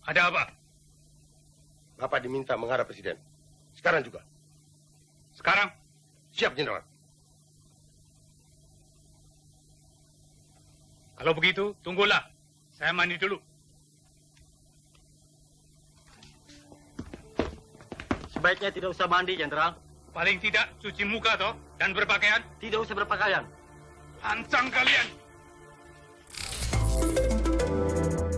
Ada apa? Bapak diminta menghadap Presiden. Sekarang juga. Sekarang? Siap, Jenderal. Kalau begitu, tunggulah. Saya mandi dulu. Sebaiknya tidak usah mandi, Jenderal. Paling tidak cuci muka toh dan berpakaian. Tidak usah berpakaian. Lancang kalian.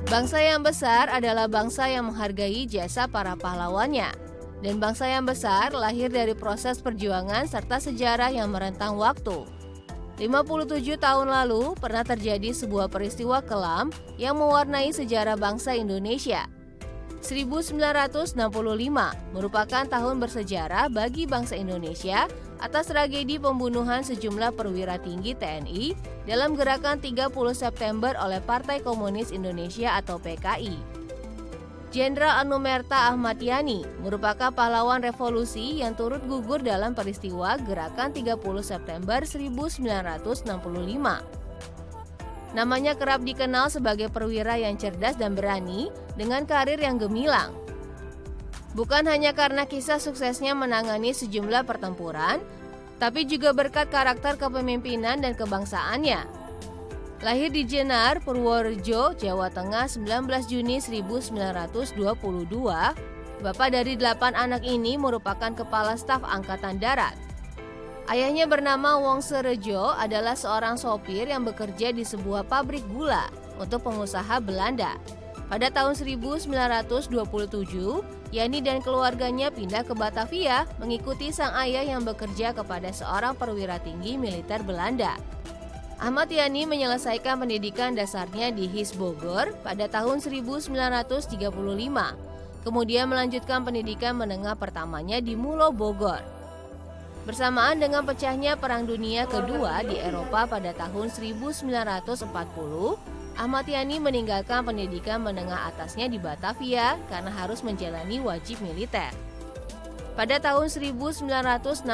Bangsa yang besar adalah bangsa yang menghargai jasa para pahlawannya. Dan bangsa yang besar lahir dari proses perjuangan serta sejarah yang merentang waktu. 57 tahun lalu pernah terjadi sebuah peristiwa kelam yang mewarnai sejarah bangsa Indonesia. 1965 merupakan tahun bersejarah bagi bangsa Indonesia atas tragedi pembunuhan sejumlah perwira tinggi TNI dalam gerakan 30 September oleh Partai Komunis Indonesia atau PKI. Jenderal Anumerta Ahmad Yani merupakan pahlawan revolusi yang turut gugur dalam peristiwa gerakan 30 September 1965. Namanya kerap dikenal sebagai perwira yang cerdas dan berani dengan karir yang gemilang. Bukan hanya karena kisah suksesnya menangani sejumlah pertempuran, tapi juga berkat karakter kepemimpinan dan kebangsaannya. Lahir di Jenar, Purworejo, Jawa Tengah 19 Juni 1922, bapak dari 8 anak ini merupakan kepala staf Angkatan Darat. Ayahnya bernama Wong Serejo adalah seorang sopir yang bekerja di sebuah pabrik gula untuk pengusaha Belanda. Pada tahun 1927, Yani dan keluarganya pindah ke Batavia mengikuti sang ayah yang bekerja kepada seorang perwira tinggi militer Belanda. Ahmad Yani menyelesaikan pendidikan dasarnya di HIS Bogor pada tahun 1935. Kemudian melanjutkan pendidikan menengah pertamanya di Mulo Bogor. Bersamaan dengan pecahnya Perang Dunia Kedua di Eropa pada tahun 1940, Ahmad Yani meninggalkan pendidikan menengah atasnya di Batavia karena harus menjalani wajib militer. Pada tahun 1965,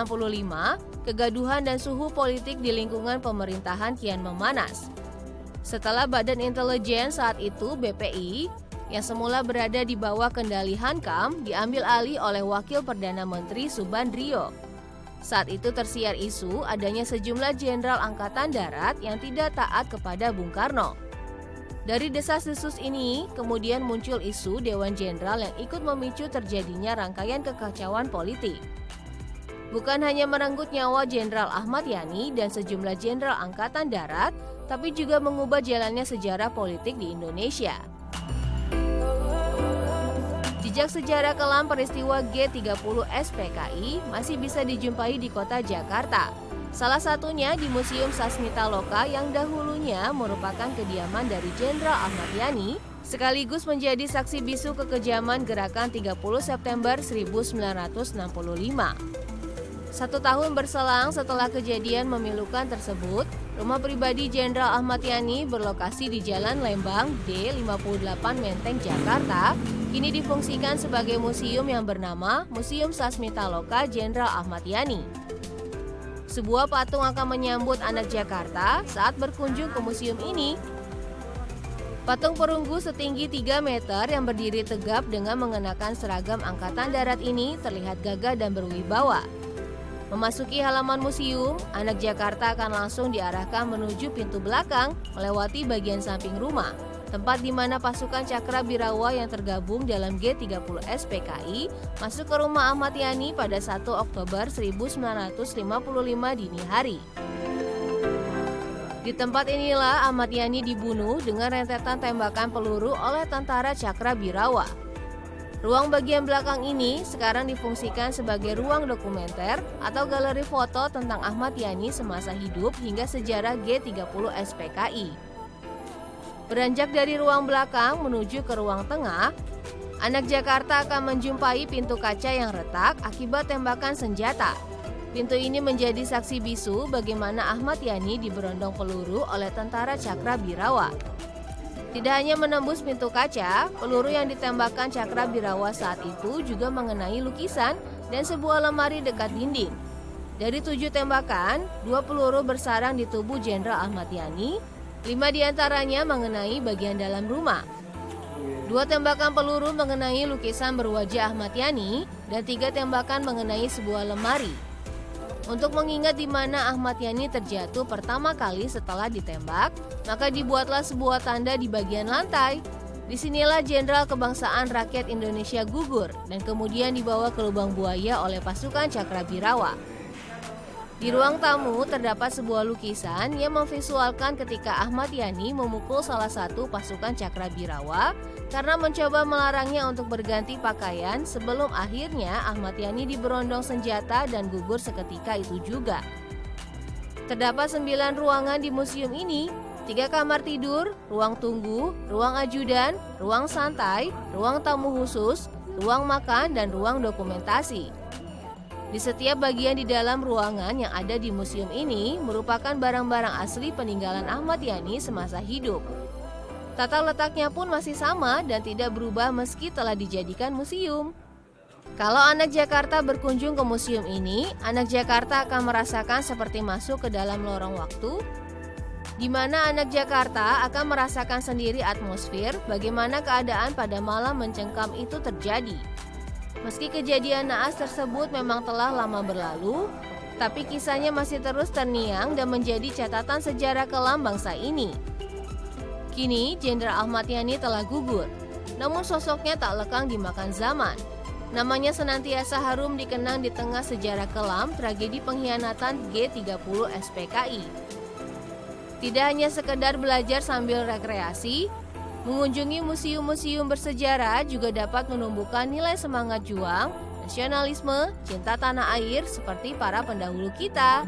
kegaduhan dan suhu politik di lingkungan pemerintahan kian memanas. Setelah Badan Intelijen saat itu BPI, yang semula berada di bawah kendali Hankam, diambil alih oleh Wakil Perdana Menteri Subandrio. Saat itu tersiar isu adanya sejumlah jenderal Angkatan Darat yang tidak taat kepada Bung Karno. Dari desas-desus ini, kemudian muncul isu Dewan Jenderal yang ikut memicu terjadinya rangkaian kekacauan politik. Bukan hanya merenggut nyawa Jenderal Ahmad Yani dan sejumlah jenderal Angkatan Darat, tapi juga mengubah jalannya sejarah politik di Indonesia. Jejak sejarah kelam peristiwa G30 SPKI masih bisa dijumpai di kota Jakarta. Salah satunya di Museum Sasmita Loka yang dahulunya merupakan kediaman dari Jenderal Ahmad Yani, sekaligus menjadi saksi bisu kekejaman gerakan 30 September 1965. 1 tahun berselang setelah kejadian memilukan tersebut, rumah pribadi Jenderal Ahmad Yani berlokasi di Jalan Lembang D58 Menteng, Jakarta, kini difungsikan sebagai museum yang bernama Museum Sasmita Loka Jenderal Ahmad Yani. Sebuah patung akan menyambut anak Jakarta saat berkunjung ke museum ini. Patung perunggu setinggi 3 meter yang berdiri tegap dengan mengenakan seragam Angkatan Darat ini terlihat gagah dan berwibawa. Memasuki halaman museum, anak Jakarta akan langsung diarahkan menuju pintu belakang melewati bagian samping rumah, tempat di mana pasukan Cakrabirawa yang tergabung dalam G30 SPKI masuk ke rumah Ahmad Yani pada 1 Oktober 1955 dini hari. Di tempat inilah Ahmad Yani dibunuh dengan rentetan tembakan peluru oleh tentara Cakrabirawa. Ruang bagian belakang ini sekarang difungsikan sebagai ruang dokumenter atau galeri foto tentang Ahmad Yani semasa hidup hingga sejarah G30 SPKI. Beranjak dari ruang belakang menuju ke ruang tengah, anak Jakarta akan menjumpai pintu kaca yang retak akibat tembakan senjata. Pintu ini menjadi saksi bisu bagaimana Ahmad Yani diberondong peluru oleh tentara Cakrabirawa. Tidak hanya menembus pintu kaca, peluru yang ditembakkan Cakrabirawa saat itu juga mengenai lukisan dan sebuah lemari dekat dinding. Dari 7 tembakan, 2 peluru bersarang di tubuh Jenderal Ahmad Yani, 5 diantaranya mengenai bagian dalam rumah. 2 tembakan peluru mengenai lukisan berwajah Ahmad Yani dan 3 tembakan mengenai sebuah lemari. Untuk mengingat di mana Ahmad Yani terjatuh pertama kali setelah ditembak, maka dibuatlah sebuah tanda di bagian lantai. Disinilah Jenderal Kebangsaan Rakyat Indonesia gugur dan kemudian dibawa ke lubang buaya oleh pasukan Cakrabirawa. Di ruang tamu terdapat sebuah lukisan yang memvisualkan ketika Ahmad Yani memukul salah satu pasukan Cakrabirawa karena mencoba melarangnya untuk berganti pakaian sebelum akhirnya Ahmad Yani diberondong senjata dan gugur seketika itu juga. Terdapat 9 ruangan di museum ini, 3 kamar tidur, ruang tunggu, ruang ajudan, ruang santai, ruang tamu khusus, ruang makan, dan ruang dokumentasi. Di setiap bagian di dalam ruangan yang ada di museum ini merupakan barang-barang asli peninggalan Ahmad Yani semasa hidup. Tata letaknya pun masih sama dan tidak berubah meski telah dijadikan museum. Kalau anak Jakarta berkunjung ke museum ini, anak Jakarta akan merasakan seperti masuk ke dalam lorong waktu, di mana anak Jakarta akan merasakan sendiri atmosfer bagaimana keadaan pada malam mencengkam itu terjadi. Meski kejadian naas tersebut memang telah lama berlalu, tapi kisahnya masih terus terngiang dan menjadi catatan sejarah kelam bangsa ini. Kini, Jenderal Ahmad Yani telah gugur, namun sosoknya tak lekang dimakan zaman. Namanya senantiasa harum dikenang di tengah sejarah kelam tragedi pengkhianatan G30 SPKI. Tidak hanya sekedar belajar sambil rekreasi, mengunjungi museum-museum bersejarah juga dapat menumbuhkan nilai semangat juang, nasionalisme, cinta tanah air seperti para pendahulu kita.